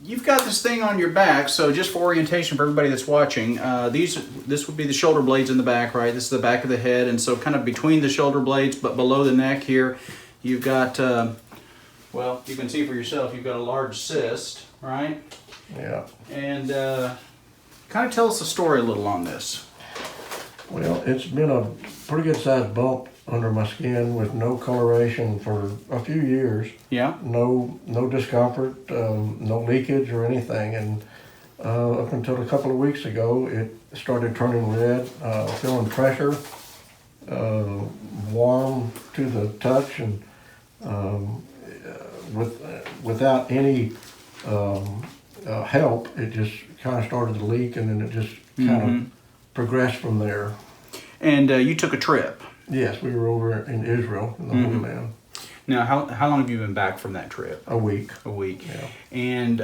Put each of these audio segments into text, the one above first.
You've got this thing on your back, so just for orientation for everybody that's watching, this would be the shoulder blades in the back, right? This is the back of the head, and so kind of between the shoulder blades, but below the neck here, you've got, well, you can see for yourself, you've got a large cyst, right? Yeah. And kind of tell us the story a little on this. Well, it's been a pretty good sized bump under my skin with no coloration for a few years. Yeah. No discomfort, no leakage or anything. And up until a couple of weeks ago, it started turning red, feeling pressure, warm to the touch, and without any help, it just kind of started to leak, and then it just kind of progressed from there. And you took a trip. Yes, we were over in Israel in the Holy Land. Now, how long have you been back from that trip? A week. A week. Yeah. And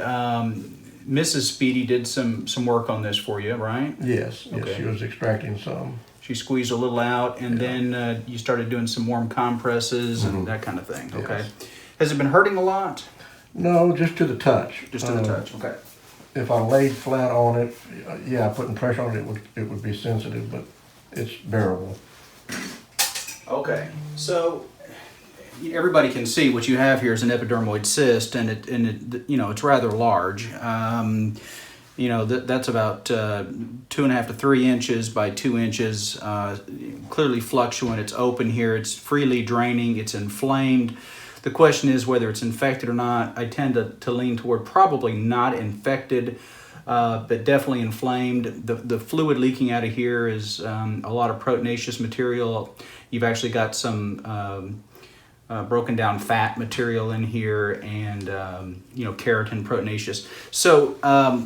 Mrs. Speedy did some work on this for you, right? Yes. Okay. Yes, she was extracting some. She squeezed a little out, and then you started doing some warm compresses and that kind of thing. Okay. Yes. Has it been hurting a lot? No, just to the touch. Just to the touch. Okay. If I laid flat on it, putting pressure on it would be sensitive, but it's bearable. Okay. So everybody can see what you have here is an epidermoid cyst, and it it's rather large. That's about 2.5 to 3 inches by 2 inches. Clearly fluctuant. It's open here. It's freely draining. It's inflamed. The question is whether it's infected or not. I tend to lean toward probably not infected, but definitely inflamed. The fluid leaking out of here is a lot of proteinaceous material. You've actually got some broken down fat material in here, and keratin, proteinaceous. So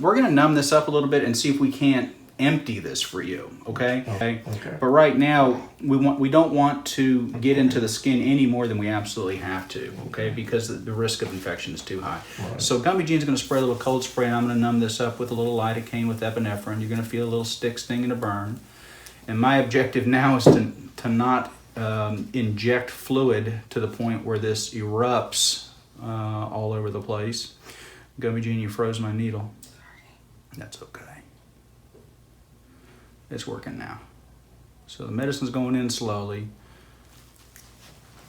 we're going to numb this up a little bit and see if we can't empty this for you. Okay. Okay. But right now we don't want to get into the skin any more than we absolutely have to. Okay, because the risk of infection is too high. Right. So Gummy Gene's going to spray a little cold spray, and I'm going to numb this up with a little lidocaine with epinephrine. You're going to feel a little stick, sting, and a burn. And my objective now is to not inject fluid to the point where this erupts all over the place. Gummy Gene, you froze my needle. That's okay. It's working now. So the medicine's going in slowly.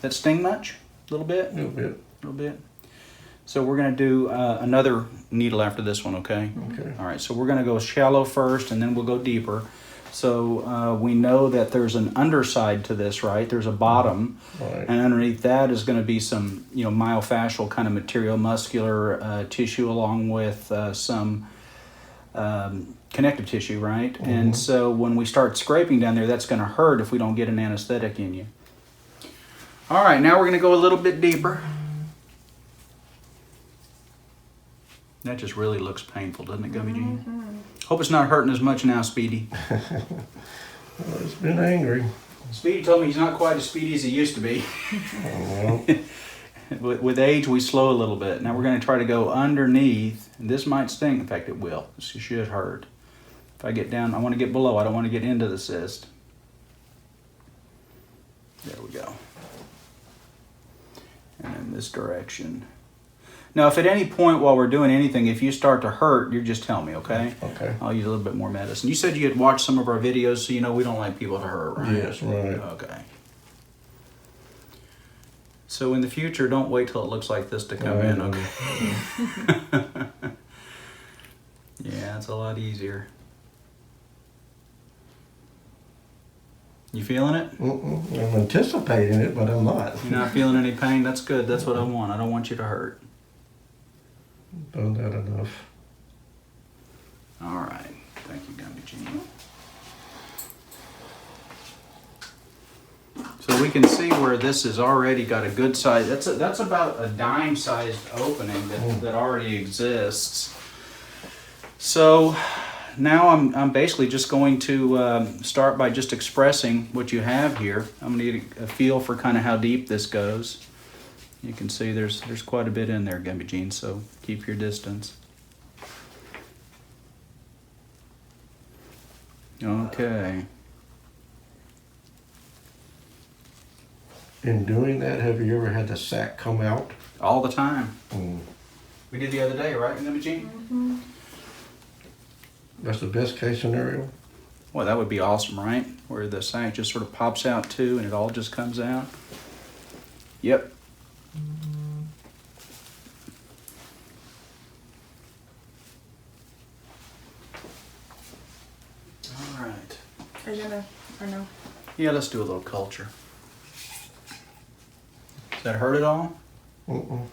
That sting much? A little bit? A little bit. A little bit. So we're going to do another needle after this one, okay? Okay. All right, so we're going to go shallow first, and then we'll go deeper. So we know that there's an underside to this, right? There's a bottom, Right. and underneath that is going to be some, myofascial kind of material, muscular tissue, along with some connective tissue, right? And so when we start scraping down there, that's going to hurt if we don't get an anesthetic in you. All right, now we're going to go a little bit deeper. That just really looks painful, doesn't it, Gummy Gene? Hope it's not hurting as much now, Speedy. Well, it's been angry. Speedy told me he's not quite as speedy as he used to be. Oh, well. With age, we slow a little bit. Now we're going to try to go underneath. And this might sting. In fact, it will. This should hurt. If I get down, I want to get below. I don't want to get into the cyst. There we go. And in this direction. Now, if at any point while we're doing anything, if you start to hurt, you just tell me, okay? Okay. I'll use a little bit more medicine. You said you had watched some of our videos, so you know we don't like people to hurt, right? Yes, right. Okay. So in the future, don't wait till it looks like this to come in, okay? Yeah, it's a lot easier. You feeling it? I'm anticipating it, but I'm not. You're not feeling any pain? That's good. That's what I want. I don't want you to hurt. Done that enough. All right. Thank you, Gummy Gene. So we can see where this has already got a good size. That's about a dime-sized opening that already exists. So now I'm basically just going to start by just expressing what you have here. I'm going to get a feel for kind of how deep this goes. You can see there's quite a bit in there, Gummy Gene, so keep your distance. Okay. In doing that, have you ever had the sac come out? All the time. we did the other day, right, Imogene? Mm-hmm. That's the best case scenario. Well, that would be awesome, right? Where the sac just sort of pops out too and it all just comes out. Yep. All right. Are you gonna, or no? Yeah, let's do a little culture. Does that hurt at all? Mm-mm.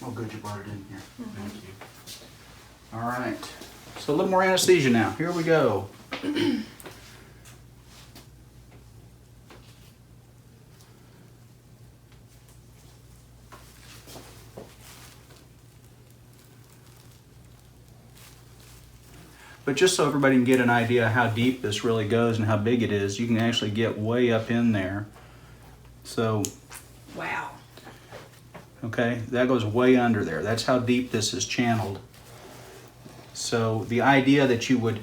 Oh, good, you brought it in here. Thank you. All right. So a little more anesthesia now. Here we go. But just so everybody can get an idea how deep this really goes and how big it is, you can actually get way up in there. So, Wow. okay, that goes way under there. That's how deep this is channeled. So the idea that you would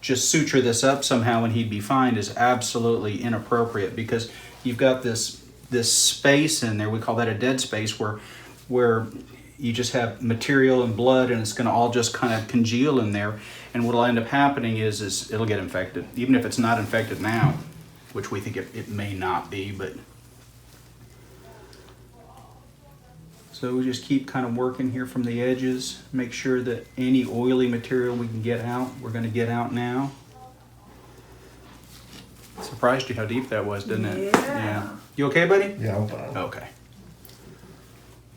just suture this up somehow and he'd be fine is absolutely inappropriate, because you've got this space in there. We call that a dead space, where you just have material and blood and it's going to all just kind of congeal in there. And what'll end up happening is it'll get infected, even if it's not infected now, which we think it may not be, but. So we just keep kind of working here from the edges, make sure that any oily material we can get out, we're going to get out now. Surprised you how deep that was, didn't it? Yeah. You okay, buddy? Yeah, I'm fine. Okay.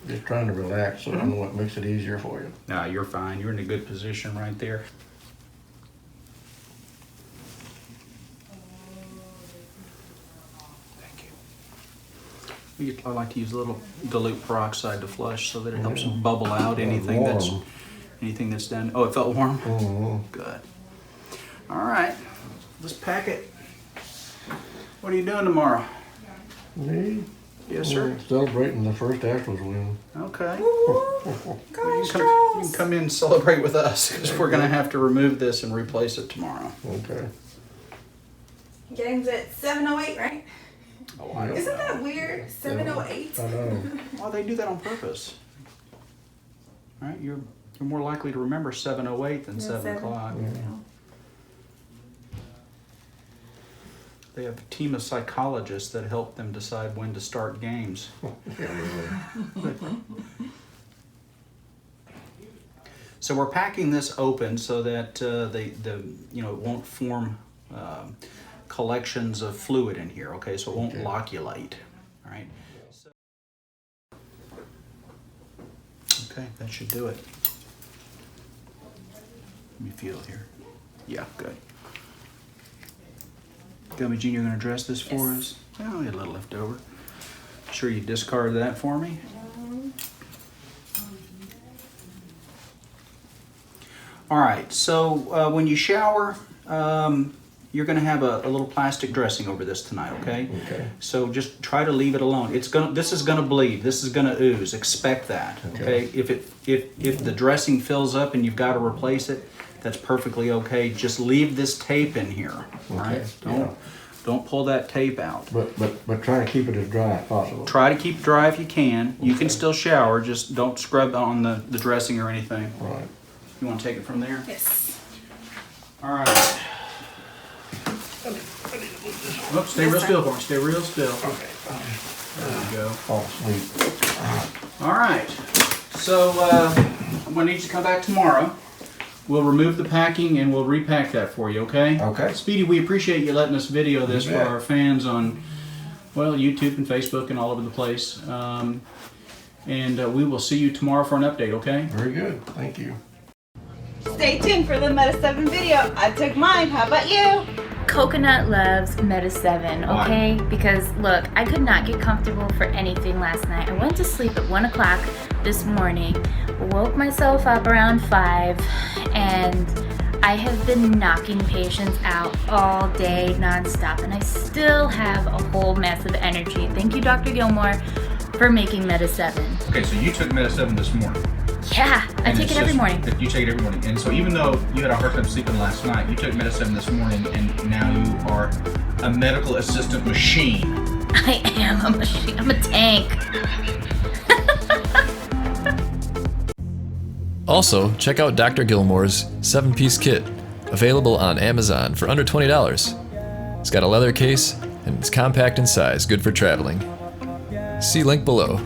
Just trying to relax, so I know what makes it easier for you. No, you're fine. You're in a good position right there. I like to use a little dilute peroxide to flush so that it helps bubble out anything that's done. Oh, it felt warm? Mm-hmm. Good. All right, let's pack it. What are you doing tomorrow? Me? Yes, sir. Celebrating the first Astros win. Okay. Woo-woo. Go You can Astros. come in and celebrate with us, because we're going to have to remove this and replace it tomorrow. Okay. Game's at 7:08, right? Oh, I don't Isn't know. that weird? 7:08. I know. Well, they do that on purpose. Right? You're more likely to remember 7:08 than 7 o'clock. Yeah. They have a team of psychologists that help them decide when to start games. Yeah, really. So we're packing this open so that it won't form collections of fluid in here. Okay, so it won't Okay. locculate. All right. Okay, that should do it. Let me feel here. Yeah, good. Gummy Junior, going to address this for Yes. us? Oh, we had a little left over. Sure you discard that for me? All right, so when you shower, you're going to have a little plastic dressing over this tonight, okay? Okay. So just try to leave it alone. This is going to bleed. This is going to ooze. Expect that, okay? If the dressing fills up and you've got to replace it, that's perfectly okay. Just leave this tape in here, all right? Okay, Don't pull that tape out. But try to keep it as dry as possible. Try to keep it dry if you can. You can still shower, just don't scrub on the dressing or anything. Right. You want to take it from there? Yes. All right. Oops, stay real still for me. Stay real still. Okay. There we go. Fall asleep. All right. So I'm going to need you to come back tomorrow. We'll remove the packing and we'll repack that for you, okay? Okay. Speedy, we appreciate you letting us video this You for bet. our fans on, well, YouTube and Facebook and all over the place. And we will see you tomorrow for an update, okay? Very good. Thank you. Stay tuned for the Meta 7 video. I took mine. How about you? Coconut loves Meta 7, okay? Because look, I could not get comfortable for anything last night. I went to sleep at 1 o'clock this morning, woke myself up around 5, and I have been knocking patients out all day nonstop, and I still have a whole mess of energy. Thank you, Dr. Gilmore, for making Meta 7. Okay, so you took Meta 7 this morning. Yeah, I And take it's it every just morning. that you take it every morning. And so even though you had a hard time sleeping last night, you took Meta 7 this morning, and now you are a medical assistant machine. I am a machine. I'm a tank. Also, check out Dr. Gilmore's 7-piece kit, available on Amazon for under $20. It's got a leather case and it's compact in size, good for traveling. See link below.